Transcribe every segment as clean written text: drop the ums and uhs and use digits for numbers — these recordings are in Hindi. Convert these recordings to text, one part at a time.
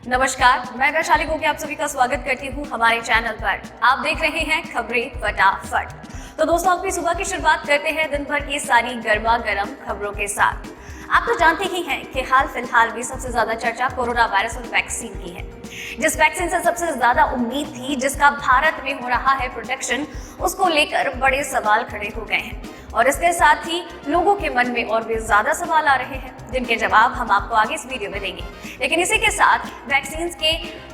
नमस्कार, मैं वैशाली गोके आप सभी का स्वागत करती हूँ हमारे चैनल पर। आप देख रहे हैं खबरें फटाफट। तो दोस्तों, अपनी सुबह की शुरुआत करते हैं दिन भर की सारी गर्मा गर्म खबरों के साथ। आप तो जानते ही हैं कि हाल फिलहाल में सबसे ज्यादा चर्चा कोरोना वायरस और वैक्सीन की है। जिस वैक्सीन से सबसे ज्यादा उम्मीद थी, जिसका भारत में हो रहा है प्रोटेक्शन, उसको लेकर बड़े सवाल खड़े हो गए हैं और इसके साथ ही लोगों के मन में और भी ज्यादा सवाल आ रहे हैं, जिनके जवाब हम आपको आगे इस वीडियो में देंगे। लेकिन इसी के साथ वैक्सीन के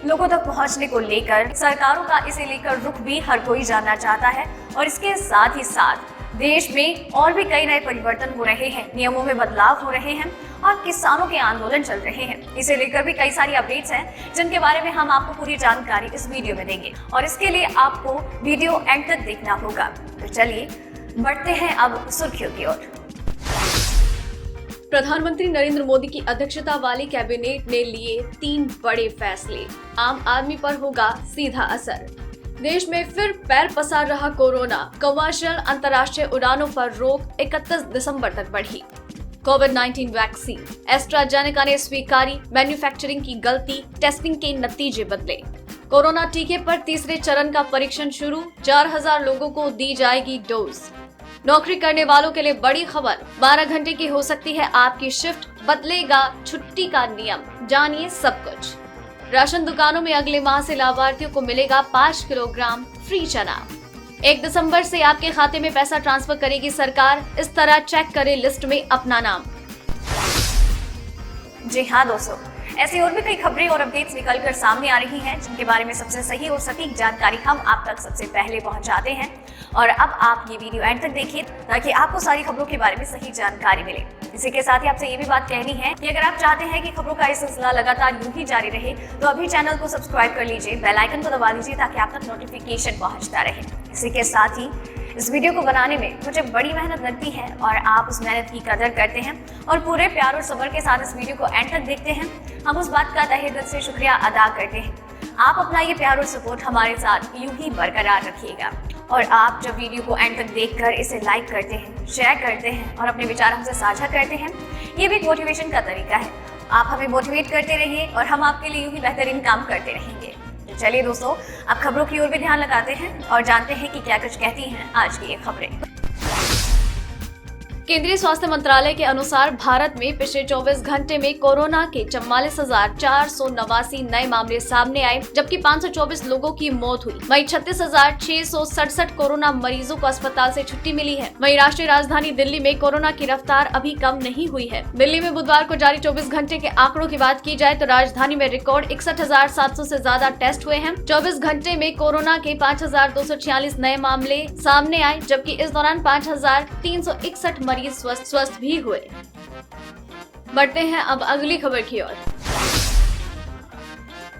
लोगों तक पहुंचने को लेकर सरकारों का इसे लेकर रुख भी हर कोई जानना चाहता है और इसके साथ ही साथ देश में और भी कई नए परिवर्तन हो रहे हैं, नियमों में बदलाव हो रहे हैं और किसानों के आंदोलन चल रहे हैं। इसे लेकर भी कई सारी अपडेट्स हैं, जिनके बारे में हम आपको पूरी जानकारी इस वीडियो में देंगे और इसके लिए आपको वीडियो एंड तक देखना होगा। तो चलिए बढ़ते हैं अब सुर्खियों की ओर। प्रधानमंत्री नरेंद्र मोदी की अध्यक्षता वाली कैबिनेट ने लिए 3 बड़े फैसले। आम आदमी पर होगा सीधा असर। देश में फिर पैर पसार रहा कोरोना। कमर्शियल अंतर्राष्ट्रीय उड़ानों पर रोक 31 दिसंबर तक बढ़ी। कोविड-19 वैक्सीन। एस्ट्राजेनेका ने स्वीकारी मैन्युफैक्चरिंग की गलती, टेस्टिंग के नतीजे बदले। कोरोना टीके पर तीसरे चरण का परीक्षण शुरू। 4000 लोगों को दी जाएगी डोज। नौकरी करने वालों के लिए बड़ी खबर, 12 घंटे की हो सकती है आपकी शिफ्ट, बदलेगा छुट्टी का नियम। जानिए सब कुछ। राशन दुकानों में अगले माह से लाभार्थियों को मिलेगा 5 किलोग्राम फ्री चना। 1 दिसंबर से आपके खाते में पैसा ट्रांसफर करेगी सरकार। इस तरह चेक करें लिस्ट में अपना नाम। जी हाँ दोस्तों, ऐसी और भी कई खबरें और अपडेट्स निकल कर सामने आ रही हैं, जिनके बारे में सबसे सही और सटीक जानकारी हम आप तक सबसे पहले पहुंचाते हैं। और अब आप ये वीडियो एंड तक देखिए ताकि आपको सारी खबरों के बारे में सही जानकारी मिले। इसी के साथ ही आपसे ये भी बात कहनी है कि अगर आप चाहते हैं कि खबरों का ये सिलसिला लगातार यूं ही जारी रहे, तो अभी चैनल को सब्सक्राइब कर लीजिए, बेल आइकन को दबा लीजिए ताकि आप तक नोटिफिकेशन पहुंचता रहे। इसी के साथ ही इस वीडियो को बनाने में मुझे बड़ी मेहनत लगती है और आप उस मेहनत की कदर करते हैं और पूरे प्यार और सब्र के साथ इस वीडियो को एंड तक देखते हैं। हम उस बात का तहे दिल से शुक्रिया अदा करते हैं। आप अपना ये प्यार और सपोर्ट हमारे साथ यूं ही बरकरार रखिएगा। और आप जब वीडियो को एंड तक देखकर इसे लाइक करते हैं, शेयर करते हैं और अपने विचार हमसे साझा करते हैं, ये भी एक मोटिवेशन का तरीका है। आप हमें मोटिवेट करते रहिए और हम आपके लिए यूं ही बेहतरीन काम करते रहेंगे। तो चलिए दोस्तों, अब खबरों की ओर भी ध्यान लगाते हैं और जानते हैं कि क्या कुछ कहती हैं आज की ये खबरें। केंद्रीय स्वास्थ्य मंत्रालय के अनुसार भारत में पिछले 24 घंटे में कोरोना के 44,489 नए मामले सामने आए, जबकि 524 लोगों की मौत हुई। वहीं 36,667 कोरोना मरीजों को अस्पताल से छुट्टी मिली है। वहीं राष्ट्रीय राजधानी दिल्ली में कोरोना की रफ्तार अभी कम नहीं हुई है। दिल्ली में बुधवार को जारी 24 घंटे के आंकड़ों की बात की जाए तो राजधानी में रिकॉर्ड 61,700 से ज्यादा टेस्ट हुए हैं। 24 घंटे में कोरोना के 5,246 नए मामले सामने आए, जबकि इस दौरान 5,361 मरीज स्वस्थ भी हुए। बढ़ते हैं अब अगली खबर की ओर।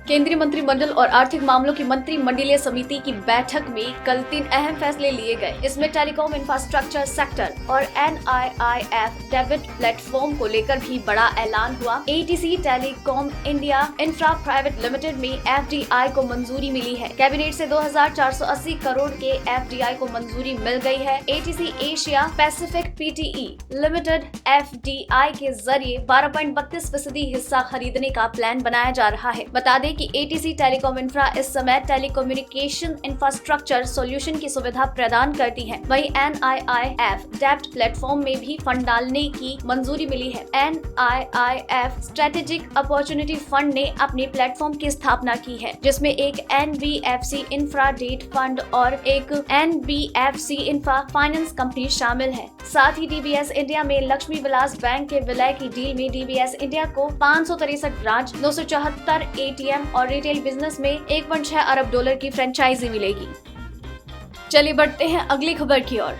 केंद्रीय मंत्रिमंडल और आर्थिक मामलों की मंत्रिमंडलीय समिति की बैठक में कल 3 अहम फैसले लिए गए। इसमें टेलीकॉम इंफ्रास्ट्रक्चर सेक्टर और NIIF डेबिट प्लेटफॉर्म को लेकर भी बड़ा ऐलान हुआ। ATC telecom India infra private limited में FDI को मंजूरी मिली है। कैबिनेट से 2480 करोड़ के FDI को मंजूरी मिल गई है। ATC Asia Pacific PTE limited FDI के जरिए 12.32% हिस्सा खरीदने का प्लान बनाया जा रहा है। बता दें कि ATC टेलीकॉम इंफ्रा इस समय टेलीकम्युनिकेशन इंफ्रास्ट्रक्चर सॉल्यूशन की सुविधा प्रदान करती है। वहीं NIIF डेब्ट प्लेटफॉर्म में भी फंड डालने की मंजूरी मिली है। NIIF स्ट्रेटेजिक अपॉर्चुनिटी फंड ने अपने प्लेटफॉर्म की स्थापना की है, जिसमें एक NBFC इंफ्रा डेट फंड और एक NBFC इंफ्रा फाइनेंस कंपनी शामिल है। साथ ही DBS इंडिया में लक्ष्मी विलास बैंक के विलय की डील में DBS इंडिया को 563 ब्रांच, 974 ATM और रिटेल बिजनेस में 1.6 अरब डॉलर की फ्रेंचाइजी मिलेगी। चलिए बढ़ते हैं अगली खबर की ओर।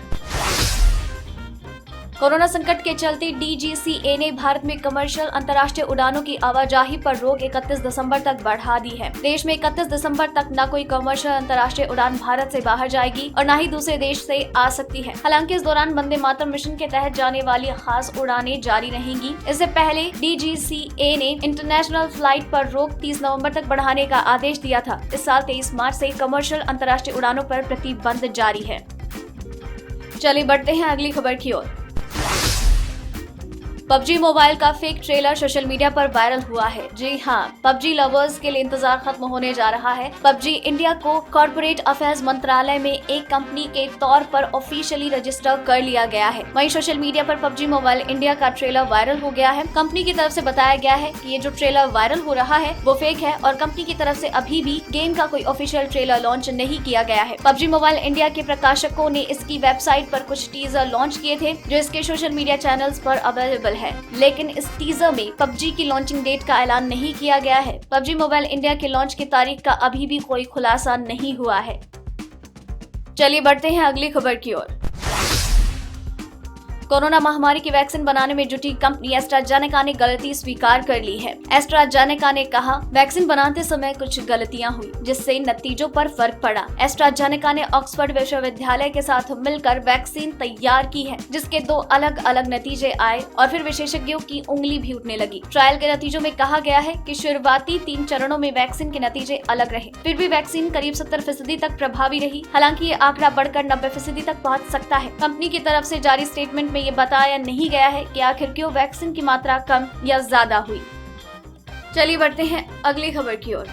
कोरोना संकट के चलते DGCA ने भारत में कमर्शियल अंतर्राष्ट्रीय उड़ानों की आवाजाही पर रोक 31 दिसंबर तक बढ़ा दी है। देश में 31 दिसंबर तक न कोई कमर्शियल अंतर्राष्ट्रीय उड़ान भारत से बाहर जाएगी और न ही दूसरे देश से आ सकती है। हालांकि इस दौरान वंदे मातरम मिशन के तहत जाने वाली खास उड़ानें जारी रहेंगी। इससे पहले DGCA ने इंटरनेशनल फ्लाइट पर रोक 30 नवम्बर तक बढ़ाने का आदेश दिया था। इस साल 23 मार्च से कमर्शियल अंतर्राष्ट्रीय उड़ानों पर प्रतिबंध जारी है। चलिए बढ़ते हैं अगली खबर की ओर। पबजी मोबाइल का फेक ट्रेलर सोशल मीडिया पर वायरल हुआ है। जी हाँ, पबजी लवर्स के लिए इंतजार खत्म होने जा रहा है। पबजी इंडिया को कॉर्पोरेट अफेयर्स मंत्रालय में एक कंपनी के तौर पर ऑफिशियली रजिस्टर कर लिया गया है। वहीं सोशल मीडिया पर पबजी मोबाइल इंडिया का ट्रेलर वायरल हो गया है। कंपनी की तरफ से बताया गया है कि ये जो ट्रेलर वायरल हो रहा है वो फेक है और कंपनी की तरफ से अभी भी गेम का कोई ऑफिशियल ट्रेलर लॉन्च नहीं किया गया है। पबजी मोबाइल इंडिया के प्रकाशकों ने इसकी वेबसाइट पर कुछ टीजर लॉन्च किए थे जो इसके सोशल मीडिया चैनल्स पर अवेलेबल है, लेकिन इस टीजर में पबजी की लॉन्चिंग डेट का ऐलान नहीं किया गया है। पबजी मोबाइल इंडिया के लॉन्च की तारीख का अभी भी कोई खुलासा नहीं हुआ है। चलिए बढ़ते हैं अगली खबर की ओर। कोरोना महामारी की वैक्सीन बनाने में जुटी कंपनी एस्ट्राजेनेका ने गलती स्वीकार कर ली है। एस्ट्राजेनेका ने कहा, वैक्सीन बनाते समय कुछ गलतियां हुई जिससे नतीजों पर फर्क पड़ा। एस्ट्राजेनेका ने ऑक्सफोर्ड विश्वविद्यालय के साथ मिलकर वैक्सीन तैयार की है जिसके 2 अलग अलग नतीजे आए और फिर विशेषज्ञों की उंगली भी उठने लगी। ट्रायल के नतीजों में कहा गया है कि शुरुआती 3 चरणों में वैक्सीन के नतीजे अलग रहे, फिर भी वैक्सीन करीब 70% तक प्रभावी रही। हालांकि ये आंकड़ा बढ़कर 90% तक पहुँच सकता है। कंपनी की तरफ से जारी स्टेटमेंट में ये बताया नहीं गया है कि आखिर क्यों वैक्सीन की मात्रा कम या ज्यादा हुई। चलिए बढ़ते हैं अगली खबर की ओर।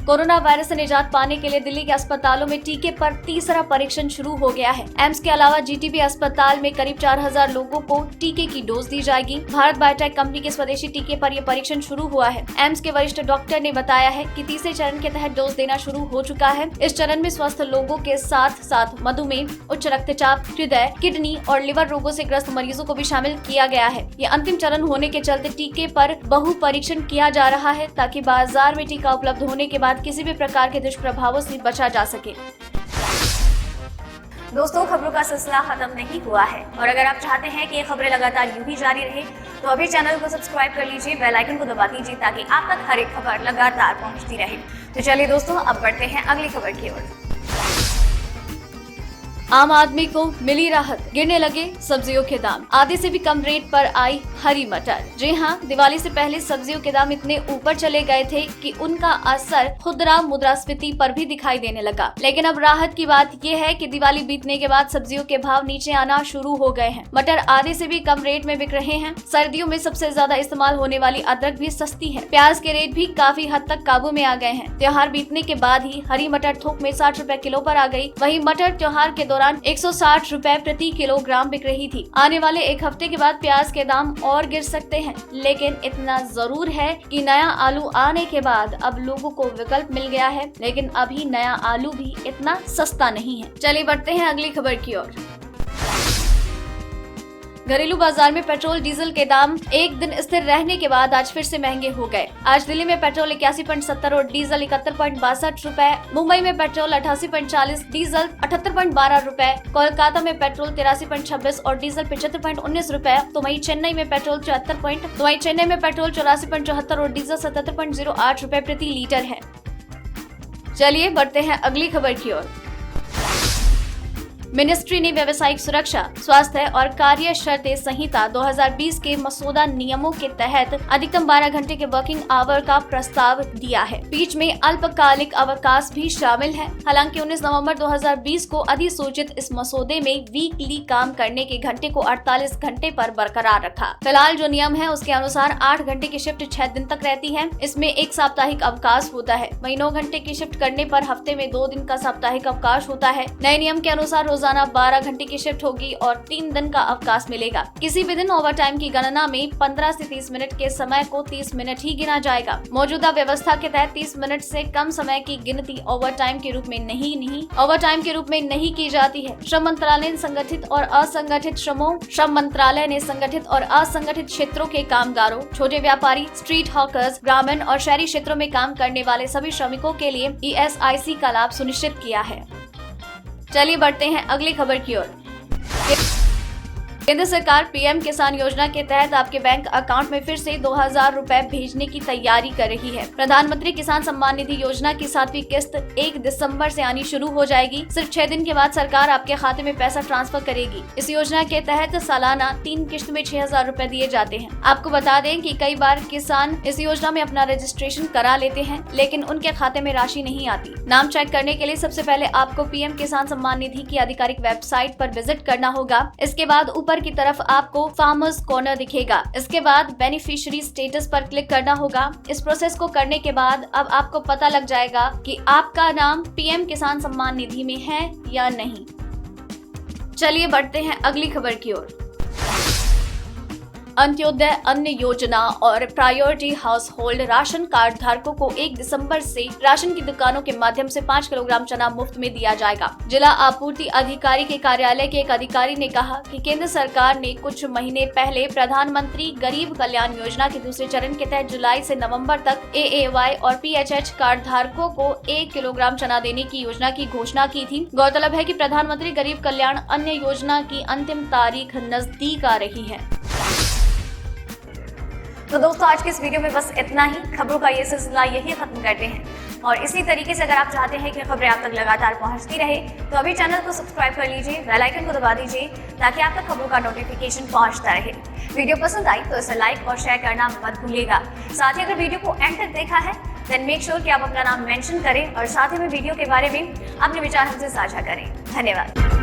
कोरोना वायरस से निजात पाने के लिए दिल्ली के अस्पतालों में टीके पर तीसरा परीक्षण शुरू हो गया है। एम्स के अलावा जीटीबी अस्पताल में करीब 4000 लोगों को टीके की डोज दी जाएगी। भारत बायोटेक कंपनी के स्वदेशी टीके पर यह परीक्षण शुरू हुआ है। एम्स के वरिष्ठ डॉक्टर ने बताया है कि तीसरे चरण के तहत डोज देना शुरू हो चुका है। इस चरण में स्वस्थ लोगों के साथ साथ मधुमेह, उच्च रक्तचाप, हृदय, किडनी और लिवर रोगों से ग्रस्त मरीजों को भी शामिल किया गया है। ये अंतिम चरण होने के चलते टीके पर बहु परीक्षण किया जा रहा है ताकि बाजार में टीका उपलब्ध होने के बाद किसी भी प्रकार के दुष्प्रभावों से बचा जा सके। दोस्तों, खबरों का सिलसिला खत्म नहीं हुआ है और अगर आप चाहते हैं कि ये खबरें लगातार यूं ही जारी रहे तो अभी चैनल को सब्सक्राइब कर लीजिए, बेल आइकन को दबा दीजिए ताकि आप तक हर एक खबर लगातार पहुंचती रहे। तो चलिए दोस्तों, अब बढ़ते हैं अगली खबर की ओर। आम आदमी को मिली राहत, गिरने लगे सब्जियों के दाम। आधे से भी कम रेट पर आई हरी मटर। जी हाँ, दिवाली से पहले सब्जियों के दाम इतने ऊपर चले गए थे कि उनका असर खुदरा मुद्रास्फीति पर भी दिखाई देने लगा। लेकिन अब राहत की बात यह है कि दिवाली बीतने के बाद सब्जियों के भाव नीचे आना शुरू हो गए हैं। मटर आधे से भी कम रेट में बिक रहे हैं। सर्दियों में सबसे ज्यादा इस्तेमाल होने वाली अदरक भी सस्ती है। प्याज के रेट भी काफी हद तक काबू में आ गए हैं। त्योहार बीतने के बाद ही हरी मटर थोक में 60 रुपए किलो पर आ गई। वहीं मटर त्योहार के दौरान 160 रुपए प्रति किलोग्राम बिक रही थी। आने वाले एक हफ्ते के बाद प्याज के दाम और गिर सकते हैं, लेकिन इतना जरूर है कि नया आलू आने के बाद अब लोगों को विकल्प मिल गया है, लेकिन अभी नया आलू भी इतना सस्ता नहीं है। चलिए बढ़ते हैं अगली खबर की ओर। घरेलू बाजार में पेट्रोल डीजल के दाम एक दिन स्थिर रहने के बाद आज फिर से महंगे हो गए। आज दिल्ली में पेट्रोल 81.70 और डीजल 71.62 रुपए, मुंबई में पेट्रोल 88.40, डीजल 78.12 रुपए, कोलकाता में पेट्रोल 83.26 और डीजल 75.19 रुपए, तो वहीं चेन्नई में पेट्रोल 84.74 और डीजल 77.08 रुपए प्रति लीटर है। चलिए बढ़ते हैं अगली खबर की ओर। मिनिस्ट्री ने व्यावसायिक सुरक्षा, स्वास्थ्य और कार्य शर्तें संहिता 2020 के मसौदा नियमों के तहत अधिकतम 12 घंटे के वर्किंग आवर का प्रस्ताव दिया है। बीच में अल्पकालिक अवकाश भी शामिल है। हालांकि 19 नवंबर 2020 को अधिसूचित इस मसौदे में वीकली काम करने के घंटे को 48 घंटे पर बरकरार रखा। फिलहाल जो नियम है उसके अनुसार 8 घंटे की शिफ्ट 6 दिन तक रहती है। इसमें एक साप्ताहिक अवकाश होता है। वहीं 9 घंटे की शिफ्ट करने पर हफ्ते में 2 दिन का साप्ताहिक अवकाश होता है। नए नियम के अनुसार रोजाना 12 घंटे की शिफ्ट होगी और 3 दिन का अवकाश मिलेगा। किसी भी दिन ओवरटाइम की गणना में 15 से 30 मिनट के समय को 30 मिनट ही गिना जाएगा। मौजूदा व्यवस्था के तहत 30 मिनट से कम समय की गिनती ओवरटाइम के रूप में नहीं की जाती है। श्रम मंत्रालय ने संगठित और असंगठित क्षेत्रों के कामगारों, छोटे व्यापारी, स्ट्रीट हॉकर्स, ग्रामीण और शहरी क्षेत्रों में काम करने वाले सभी श्रमिकों के लिए ESIC का लाभ सुनिश्चित किया है। चलिए बढ़ते हैं अगली खबर की ओर। केंद्र सरकार पीएम किसान योजना के तहत आपके बैंक अकाउंट में फिर से 2000 रुपए भेजने की तैयारी कर रही है। प्रधानमंत्री किसान सम्मान निधि योजना की 7वीं किस्त 1 दिसंबर से आनी शुरू हो जाएगी। सिर्फ 6 दिन के बाद सरकार आपके खाते में पैसा ट्रांसफर करेगी। इस योजना के तहत सालाना 3 किस्त में 6000 रुपए दिए जाते हैं। आपको बता दें कि कई बार किसान इस योजना में अपना रजिस्ट्रेशन करा लेते हैं, लेकिन उनके खाते में राशि नहीं आती। नाम चेक करने के लिए सबसे पहले आपको पीएम किसान सम्मान निधि की आधिकारिक वेबसाइट पर विजिट करना होगा। इसके बाद ऊपर ऊपर की तरफ आपको फार्मर्स कॉर्नर दिखेगा। इसके बाद बेनिफिशियरी स्टेटस पर क्लिक करना होगा। इस प्रोसेस को करने के बाद अब आपको पता लग जाएगा कि आपका नाम पीएम किसान सम्मान निधि में है या नहीं। चलिए बढ़ते हैं अगली खबर की ओर। अंत्योदय अन्न योजना और priority house hold ration card धारकों को 1 दिसंबर से राशन की दुकानों के माध्यम से 5 किलोग्राम चना मुफ्त में दिया जाएगा। जिला आपूर्ति अधिकारी के कार्यालय के एक अधिकारी ने कहा कि केंद्र सरकार ने कुछ महीने पहले प्रधानमंत्री गरीब कल्याण योजना के दूसरे चरण के तहत जुलाई से नवंबर तक AAY और PHH कार्ड धारकों को 1 किलोग्राम चना देने की योजना की घोषणा की थी। गौरतलब है कि प्रधानमंत्री गरीब कल्याण अन्न योजना की अंतिम तारीख नजदीक आ रही है। तो दोस्तों, आज के इस वीडियो में बस इतना ही। खबरों का ये सिलसिला यही खत्म करते हैं और इसी तरीके से अगर आप चाहते हैं कि खबरें आप तक लगातार पहुंचती रहे तो अभी चैनल को सब्सक्राइब कर लीजिए, बेल आइकन को दबा दीजिए ताकि आप तक खबरों का नोटिफिकेशन पहुंचता रहे। वीडियो पसंद आई तो इसे लाइक और शेयर करना मत भूलिएगा। साथ ही अगर वीडियो को एंड तक देखा है देन मेक श्योर कि आप अपना नाम मेंशन करें और साथ ही में वीडियो के बारे में अपने विचार हमसे साझा करें। धन्यवाद।